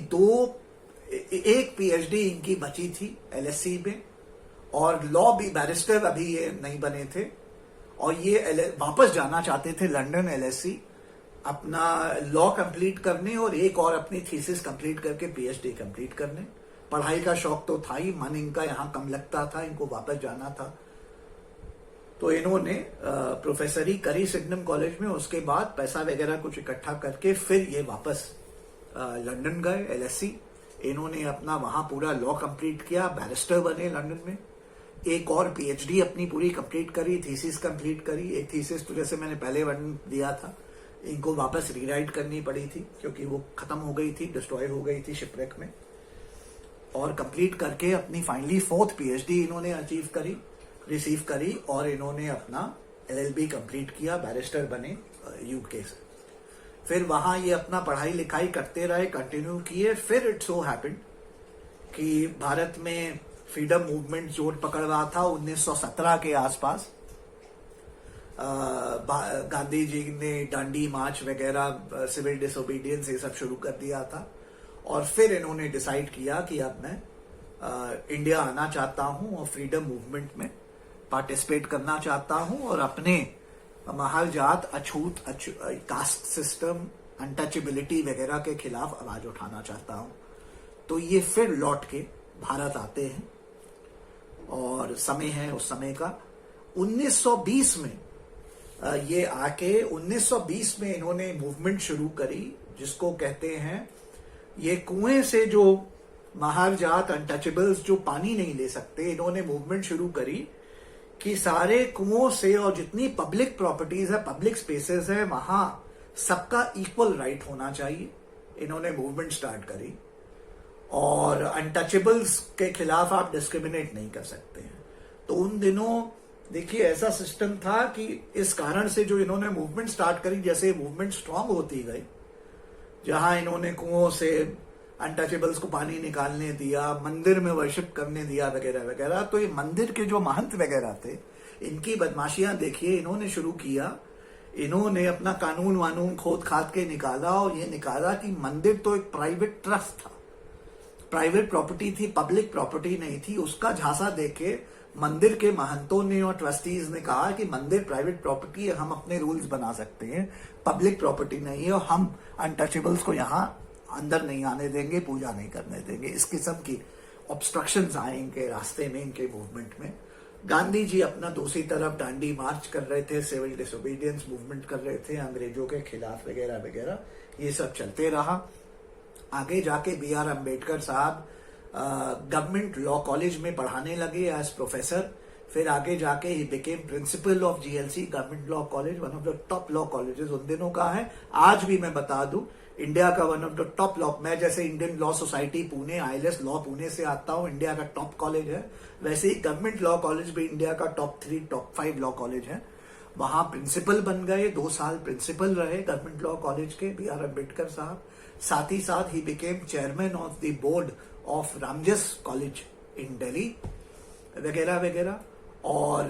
एक पीएचडी इनकी बची थी एलएससी में, और लॉ भी, बैरिस्टर अभी ये नहीं बने थे, और ये वापस जाना चाहते थे लंदन एलएससी अपना लॉ कंप्लीट करने और एक और अपनी थीसिस कंप्लीट करके पीएचडी कंप्लीट करने। पढ़ाई का शौक तो था ही, मन इनका यहाँ कम लगता था, इनको वापस जाना था। तो इन्होंने प्रोफेसरी करी सिडनम कॉलेज में, उसके बाद पैसा वगैरह कुछ इकट्ठा करके फिर ये वापस लंदन गए एलएससी। इन्होंने अपना वहां पूरा लॉ कंप्लीट किया, बैरिस्टर बने लंदन में। एक और पीएचडी अपनी पूरी कंप्लीट करी, थीसिस कंप्लीट करी। एक थीसिस तो जैसे मैंने पहले वर्णन दिया था, इनको वापस रीराइट करनी पड़ी थी क्योंकि वो खत्म हो गई थी, डिस्ट्रॉय हो गई थी शिपरेक में। और कंप्लीट करके अपनी फाइनली 4th पीएचडी इन्होंने रिसीव करी और इन्होंने अपना एलएलबी कंप्लीट किया, बैरिस्टर बने यूके से। फिर वहां ये अपना पढ़ाई लिखाई करते रहे, कंटिन्यू किए। फिर इट सो हैपेंड कि भारत में फ्रीडम मूवमेंट जोर पकड़ रहा था 1917 के आसपास। गांधी जी ने डांडी मार्च वगैरह, सिविल डिसोबीडियंस, ये सब शुरू कर दिया था। और फिर इन्होंने डिसाइड किया कि अब मैं इंडिया आना चाहता हूं और फ्रीडम मूवमेंट में पार्टिसिपेट करना चाहता हूं और अपने महाल जात, अछूत, कास्ट सिस्टम, अनटचेबिलिटी वगैरह के खिलाफ आवाज उठाना चाहता हूं। तो ये फिर लौट के भारत आते हैं और समय है उस समय का 1920 में। ये आके 1920 में इन्होंने मूवमेंट शुरू करी जिसको कहते हैं, ये कुएं से जो महार जात, अनटचेबल्स जो पानी नहीं ले सकते, इन्होंने मूवमेंट शुरू करी कि सारे कुओं से और जितनी पब्लिक प्रॉपर्टीज है, पब्लिक स्पेसेस है, वहां सबका इक्वल राइट होना चाहिए। इन्होंने मूवमेंट स्टार्ट करी और अनटचेबल्स के खिलाफ आप डिस्क्रिमिनेट नहीं कर सकते हैं। तो उन दिनों देखिए ऐसा सिस्टम था कि इस कारण से जो इन्होंने मूवमेंट स्टार्ट करी, जैसे मूवमेंट स्ट्रांग होती गई, जहां इन्होंने कुओं से अनटचेबल्स को पानी निकालने दिया, मंदिर में वर्शिप करने दिया वगैरह वगैरह, तो ये मंदिर के जो महंत वगैरह थे, इनकी बदमाशियां देखिए इन्होंने शुरू किया। इन्होंने अपना कानून वानून खोद खाद के निकाला और ये निकाला कि मंदिर तो एक प्राइवेट ट्रस्ट था, प्राइवेट प्रॉपर्टी थी, पब्लिक प्रॉपर्टी नहीं थी। उसका झांसा देके मंदिर के महंतों ने और ट्रस्टीज ने कहा कि मंदिर प्राइवेट प्रॉपर्टी है, हम अपने रूल्स बना सकते हैं, पब्लिक प्रॉपर्टी नहीं है और हम अनटचेबल्स को यहाँ अंदर नहीं आने देंगे, पूजा नहीं करने देंगे। इस किस्म की ऑब्स्ट्रक्शंस आए इनके रास्ते में, इनके मूवमेंट में। गांधी जी अपना दूसरी तरफ डांडी मार्च कर रहे थे, सिविल डिसोबीडियंस मूवमेंट कर रहे थे अंग्रेजों के खिलाफ वगैरह वगैरह, ये सब चलते रहा। आगे जाके बी आर अम्बेडकर साहब गवर्नमेंट लॉ कॉलेज में पढ़ाने लगे एज प्रोफेसर। फिर आगे जाके he became principle of GLC, government law college, one of the top law colleges उन दिनों का है। आज भी मैं बता दूं, इंडिया का one of the top law, मैं जैसे Indian law society Pune, ILS law Pune से आता हूं, इंडिया का टॉप कॉलेज है, वैसे ही गवर्नमेंट लॉ कॉलेज भी इंडिया का टॉप 3 टॉप 5 लॉ कॉलेज है। वहां प्रिंसिपल बन गए, 2 साल प्रिंसिपल रहे गवर्नमेंट लॉ कॉलेज के बी आर अम्बेडकर साहब। साथ ही साथ he became chairman of the board of Ramjas college in Delhi वगैरह वगैरह। और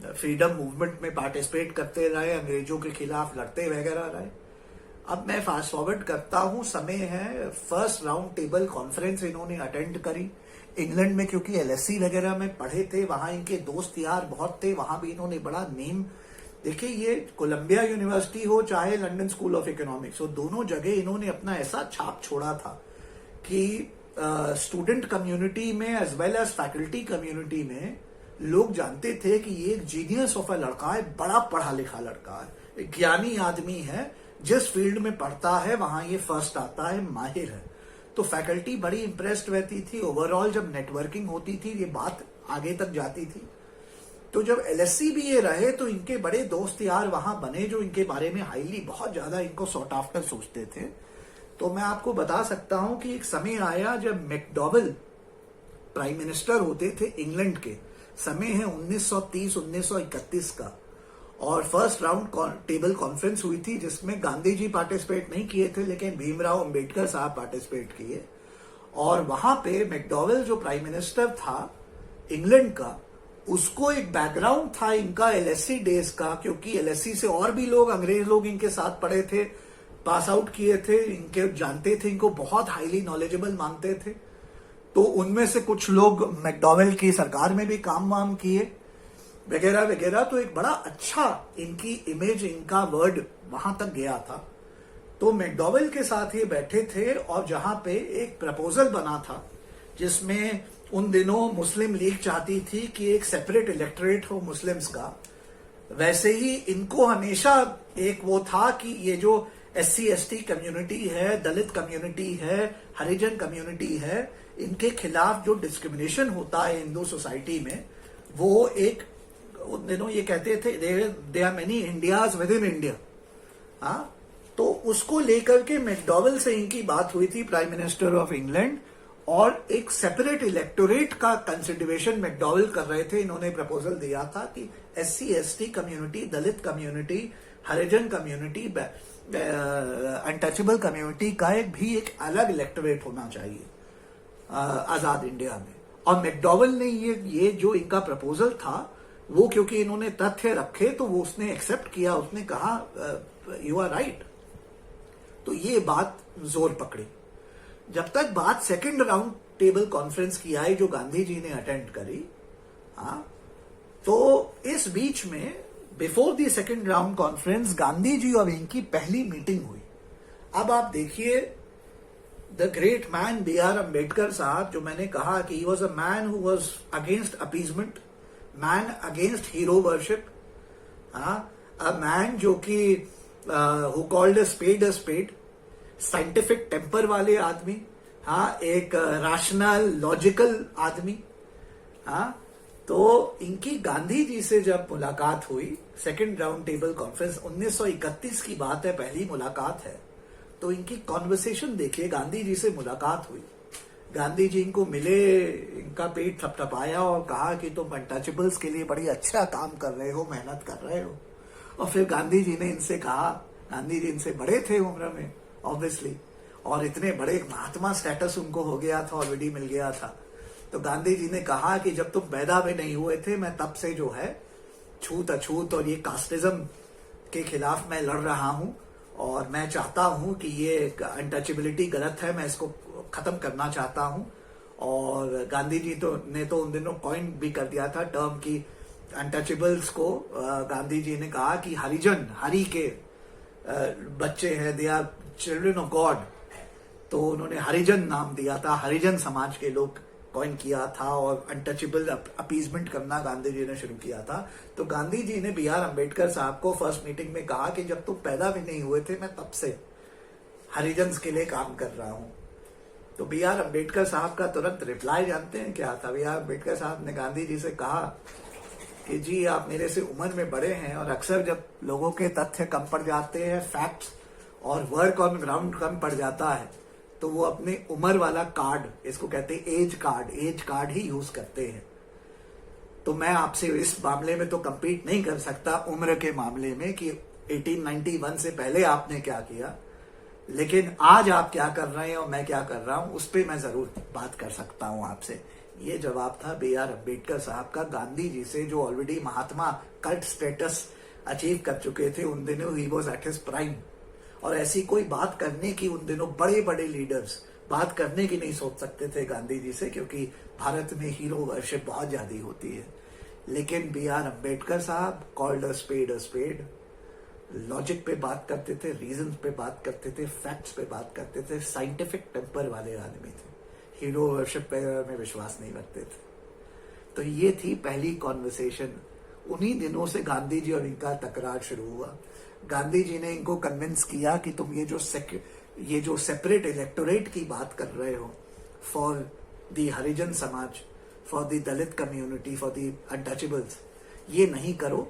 फ्रीडम मूवमेंट में पार्टिसिपेट करते रहे, अंग्रेजों के खिलाफ लड़ते वगैरह रहे। अब मैं फास्ट फॉरवर्ड करता हूं, समय है, फर्स्ट राउंड टेबल कॉन्फ्रेंस इन्होंने अटेंड करी इंग्लैंड में, क्योंकि एलएससी वगैरह में पढ़े थे, वहां इनके दोस्त यार बहुत थे, वहां भी इन्होंने बड़ा नेम। देखिए ये कोलंबिया यूनिवर्सिटी हो चाहे लंदन स्कूल ऑफ इकोनॉमिक्स हो, दोनों जगह इन्होंने अपना ऐसा छाप छोड़ा था कि स्टूडेंट कम्युनिटी में as well as faculty community में लोग जानते थे कि ये एक जीनियस ऑफ अ लड़का है, बड़ा पढ़ा लिखा लड़का है, एक ज्ञानी आदमी है, जिस फील्ड में पढ़ता है वहां ये फर्स्ट आता है, माहिर है। तो फैकल्टी बड़ी इंप्रेस्ड रहती थी। ओवरऑल जब नेटवर्किंग होती थी ये बात आगे तक जाती थी। तो जब एलएससी भी ये रहे तो इनके बड़े दोस्त यार वहां बने जो इनके बारे में हाईली बहुत ज्यादा इनको सॉर्ट आफ्टर सोचते थे। तो मैं आपको बता सकता हूं कि एक समय आया जब मैकडॉवेल प्राइम मिनिस्टर होते थे इंग्लैंड के, समय है 1930-1931 का, और फर्स्ट राउंड टेबल कॉन्फ्रेंस हुई थी जिसमें गांधी जी पार्टिसिपेट नहीं किए थे लेकिन भीमराव अंबेडकर साहब पार्टिसिपेट किए। और वहां पे मैकडॉवेल जो प्राइम मिनिस्टर था इंग्लैंड का, उसको एक बैकग्राउंड था इनका एलएससी डेज का, क्योंकि एलएससी से और भी लोग अंग्रेज लोग इनके साथ पढ़े थे, पास आउट किए थे, इनके जानते थे, इनको बहुत हाईली नॉलेजेबल मानते थे। तो उनमें से कुछ लोग मैकडॉवेल की सरकार में भी काम वाम किए वगैरह वगैरह। तो एक बड़ा अच्छा इनकी इमेज, इनका वर्ड वहां तक गया था। तो मैकडॉवेल के साथ ये बैठे थे और जहां पे एक प्रपोजल बना था जिसमें उन दिनों मुस्लिम लीग चाहती थी कि एक सेपरेट इलेक्टोरेट हो मुस्लिम्स का, वैसे ही इनको हमेशा एक वो था कि ये जो SC ST कम्युनिटी है, दलित कम्युनिटी है, हरिजन कम्युनिटी है, इनके खिलाफ जो डिस्क्रिमिनेशन होता है हिंदू सोसाइटी में, वो एक उन दिनों ये कहते थे they are many Indias within India. हाँ, तो उसको लेकर के मैकडॉवेल से इनकी बात हुई थी, प्राइम मिनिस्टर ऑफ इंग्लैंड, और एक सेपरेट इलेक्टोरेट का कंसिडरेशन मैकडॉवेल कर रहे थे। इन्होंने प्रपोजल दिया था कि SC ST कम्युनिटी, दलित कम्युनिटी, हरिजन कम्युनिटी, अनटचेबल कम्युनिटी का एक अलग इलेक्टोरेट होना चाहिए आजाद इंडिया में। और मैकडॉवेल ने ये जो इनका प्रपोजल था वो, क्योंकि इन्होंने तथ्य रखे तो वो उसने एक्सेप्ट किया, उसने कहा यू आर राइट। तो ये बात जोर पकड़ी। जब तक बात सेकंड राउंड टेबल कॉन्फ्रेंस की आई जो गांधी जी ने अटेंड करी, हाँ, तो इस बीच में before the second round conference Gandhi ji और इनकी पहली मीटिंग हुई। अब आप देखिए the great man B R Ambedkar Sahab, जो मैंने कहा कि he was a man who was against appeasement, man against hero worship, a man जो कि who called a spade, scientific temper वाले आदमी, हाँ, एक रैशनल लॉजिकल आदमी, हाँ। तो इनकी गांधी जी से जब मुलाकात हुई, सेकंड राउंड टेबल कॉन्फ्रेंस 1931 की बात है, पहली मुलाकात है, तो इनकी कॉन्वर्सेशन देखिए, गांधी जी से मुलाकात हुई, गांधी जी इनको मिले, इनका पेट थपथपाया और कहा कि तुम अनटचेबल्स के लिए बड़ी अच्छा काम कर रहे हो, मेहनत कर रहे हो। और फिर गांधी जी ने इनसे कहा, गांधी जी इनसे बड़े थे उम्र में ऑब्वियसली, और इतने बड़े महात्मा स्टेटस उनको हो गया था, ऑलरेडी मिल गया था। तो गांधी जी ने कहा कि जब तुम पैदा भी नहीं हुए थे, मैं तब से जो है छूत अछूत और ये कास्टिज्म के खिलाफ मैं लड़ रहा हूं, और मैं चाहता हूं कि ये अनटचेबिलिटी गलत है, मैं इसको खत्म करना चाहता हूं। और गांधी जी ने तो उन दिनों कॉइन भी कर दिया था टर्म की अनटचेबल्स को। गांधी जी ने कहा कि हरिजन, हरि के बच्चे हैं, they are children of God, तो उन्होंने हरिजन नाम दिया था, हरिजन समाज के लोग कॉइन किया था, और अनटचेबल अपीजमेंट करना गांधी जी ने शुरू किया था। तो गांधी जी ने B.R. अम्बेडकर साहब को फर्स्ट मीटिंग में कहा कि जब तुम पैदा भी नहीं हुए थे, मैं तब से हरिजन्स के लिए काम कर रहा हूं। तो B.R. अम्बेडकर साहब का तुरंत रिप्लाई जानते हैं क्या था? B.R. अम्बेडकर साहब ने गांधी जी से कहा कि जी आप मेरे से उम्र में बड़े हैं, और अक्सर जब लोगों के तथ्य कम पड़ जाते हैं, फैक्ट्स और वर्क ऑन ग्राउंड कम पड़ जाता है, तो वो अपने उम्र वाला कार्ड, इसको कहते हैं एज कार्ड ही यूज करते हैं। तो मैं आपसे इस मामले में तो कम्पीट नहीं कर सकता उम्र के मामले में कि 1891 से पहले आपने क्या किया, लेकिन आज आप क्या कर रहे हैं और मैं क्या कर रहा हूं, उस पर मैं जरूर बात कर सकता हूं आपसे। ये जवाब था B.R. अम्बेडकर साहब का गांधी जी से, जो ऑलरेडी महात्मा कल्ट स्टेटस अचीव कर चुके थे उन दिनों। He was at his prime, और ऐसी कोई बात करने की उन दिनों बड़े बड़े लीडर्स बात करने की नहीं सोच सकते थे गांधी जी से, क्योंकि भारत में हीरो वर्शिप बहुत ज्यादा होती है। लेकिन B.R. अम्बेडकर साहब कॉल्ड अ स्पेड, लॉजिक पे बात करते थे, रीजन पे बात करते थे, फैक्ट्स पे बात करते थे, साइंटिफिक टेम्पर वाले आदमी थे, हीरो वर्शिप पे में विश्वास नहीं रखते थे। तो ये थी पहली कॉन्वर्सेशन। उन्हीं दिनों से गांधी जी और इनका तकरार शुरू हुआ। गांधी जी ने इनको कन्विंस किया कि तुम ये जो सेपरेट इलेक्टोरेट की बात कर रहे हो फॉर द हरिजन समाज, for the Dalit community, for the untouchables, ये नहीं करो।